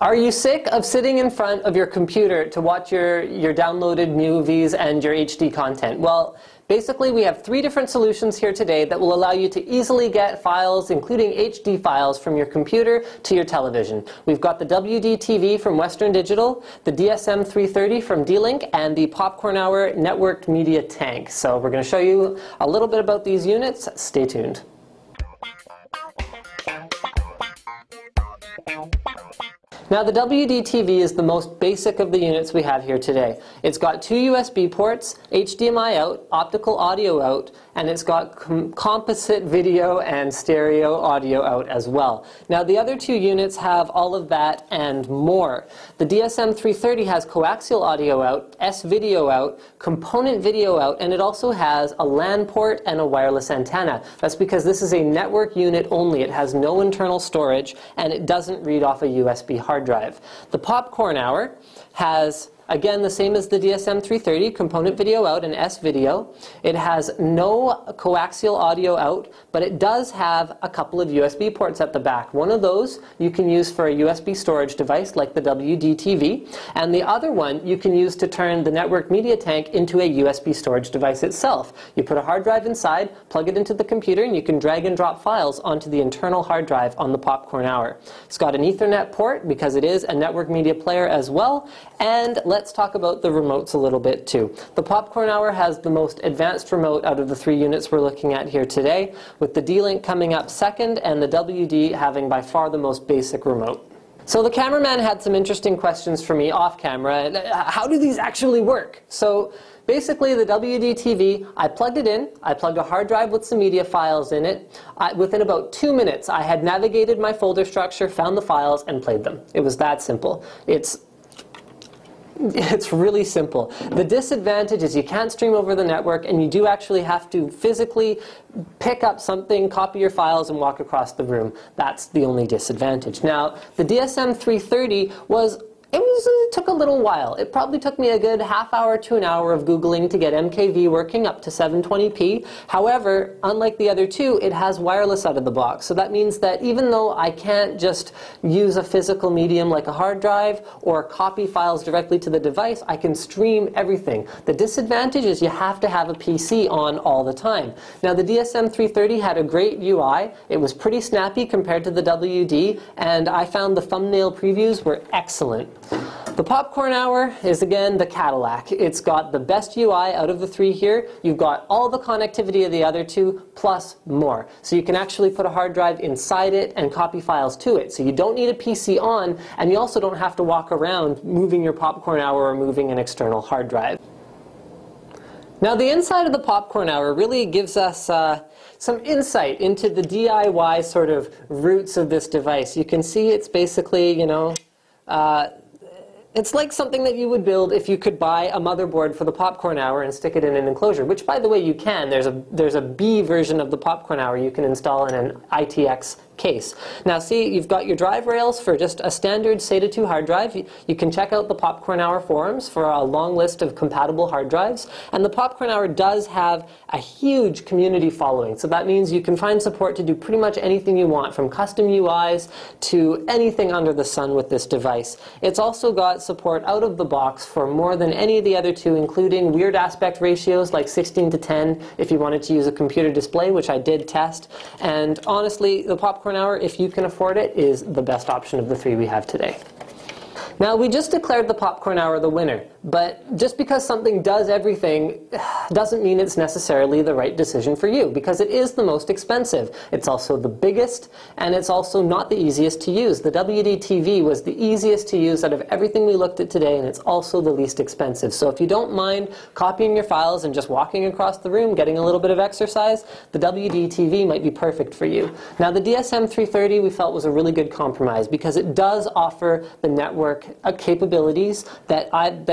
Are you sick of sitting in front of your computer to watch your downloaded movies and your HD content? Well, basically we have 3 different solutions here today that will allow you to easily get files, including HD files, from your computer to your television. We've got the WD-TV from Western Digital, the DSM330 from D-Link, and the Popcorn Hour Networked Media Tank. So we're going to show you a little bit about these units. Stay tuned. Now the WD-TV is the most basic of the units we have here today. It's got 2 USB ports, HDMI out, optical audio out, and it's got composite video and stereo audio out as well. Now the other 2 units have all of that and more. The DSM330 has coaxial audio out, S-video out, component video out, and it also has a LAN port and a wireless antenna. That's because this is a network unit only. It has no internal storage and it doesn't read off a USB hard drive. The Popcorn Hour has, again, the same as the DSM330, component video out and S-video. It has no coaxial audio out, but it does have a couple of USB ports at the back. One of those you can use for a USB storage device like the WD-TV, and the other one you can use to turn the network media tank into a USB storage device itself. You put a hard drive inside, plug it into the computer, and you can drag and drop files onto the internal hard drive on the Popcorn Hour. It's got an Ethernet port because it is a network media player as well, and let's talk about the remotes a little bit too. The Popcorn Hour has the most advanced remote out of the 3 units we're looking at here today, with the D-Link coming up second and the WD having by far the most basic remote. So the cameraman had some interesting questions for me off camera. How do these actually work? So basically the WD-TV, I plugged it in, I plugged a hard drive with some media files in it. Within about 2 minutes I had navigated my folder structure, found the files, and played them. It was that simple. It's really simple. The disadvantage is you can't stream over the network, and you do actually have to physically pick up something, copy your files, and walk across the room. That's the only disadvantage. Now, the DSM330 it took a little while. It probably took me a good half hour to an hour of Googling to get MKV working up to 720p. However, unlike the other 2, it has wireless out of the box. So that means that even though I can't just use a physical medium like a hard drive or copy files directly to the device, I can stream everything. The disadvantage is you have to have a PC on all the time. Now the DSM330 had a great UI. It was pretty snappy compared to the WD, and I found the thumbnail previews were excellent. The Popcorn Hour is, again, the Cadillac. It's got the best UI out of the 3 here. You've got all the connectivity of the other 2, plus more. So you can actually put a hard drive inside it and copy files to it. So you don't need a PC on, and you also don't have to walk around moving your Popcorn Hour or moving an external hard drive. Now the inside of the Popcorn Hour really gives us some insight into the DIY sort of roots of this device. You can see it's basically, it's like something that you would build if you could buy a motherboard for the Popcorn Hour and stick it in an enclosure, which, by the way, you can. There's a B version of the Popcorn Hour you can install in an NCIX case. Now see, you've got your drive rails for just a standard SATA 2 hard drive. You can check out the Popcorn Hour forums for a long list of compatible hard drives. And the Popcorn Hour does have a huge community following. So that means you can find support to do pretty much anything you want, from custom UIs to anything under the sun with this device. It's also got support out of the box for more than any of the other 2, including weird aspect ratios like 16:10 if you wanted to use a computer display, which I did test. And honestly, the Popcorn Hour, if you can afford it, is the best option of the 3 we have today. Now, we just declared the Popcorn Hour the winner, but just because something does everything doesn't mean it's necessarily the right decision for you, because it is the most expensive. It's also the biggest, and it's also not the easiest to use. The WD-TV was the easiest to use out of everything we looked at today, and it's also the least expensive. So if you don't mind copying your files and just walking across the room, getting a little bit of exercise, the WD-TV might be perfect for you. Now, the DSM330 we felt was a really good compromise, because it does offer the network capabilities that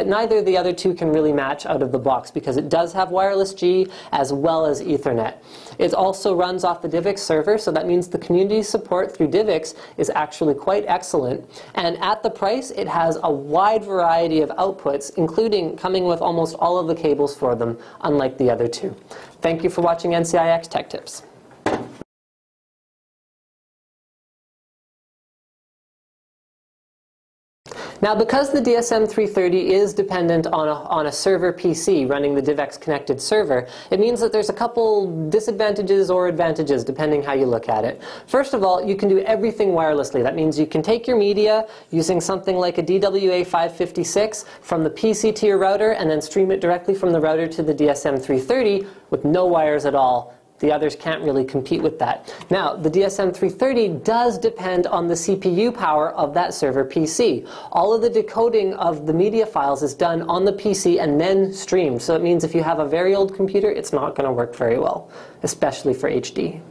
neither of the other 2 can really match out of the box, because it does have wireless G as well as Ethernet. It also runs off the DivX server, so that means the community support through DivX is actually quite excellent. And at the price, it has a wide variety of outputs, including coming with almost all of the cables for them, unlike the other 2. Thank you for watching NCIX Tech Tips. Now, because the DSM330 is dependent on a server PC running the DivX connected server, it means that there's a couple disadvantages or advantages depending how you look at it. First of all, you can do everything wirelessly. That means you can take your media using something like a DWA556 from the PC to your router and then stream it directly from the router to the DSM330 with no wires at all. The others can't really compete with that. Now, the DSM330 does depend on the CPU power of that server PC. All of the decoding of the media files is done on the PC and then streamed. So it means if you have a very old computer, it's not going to work very well, especially for HD.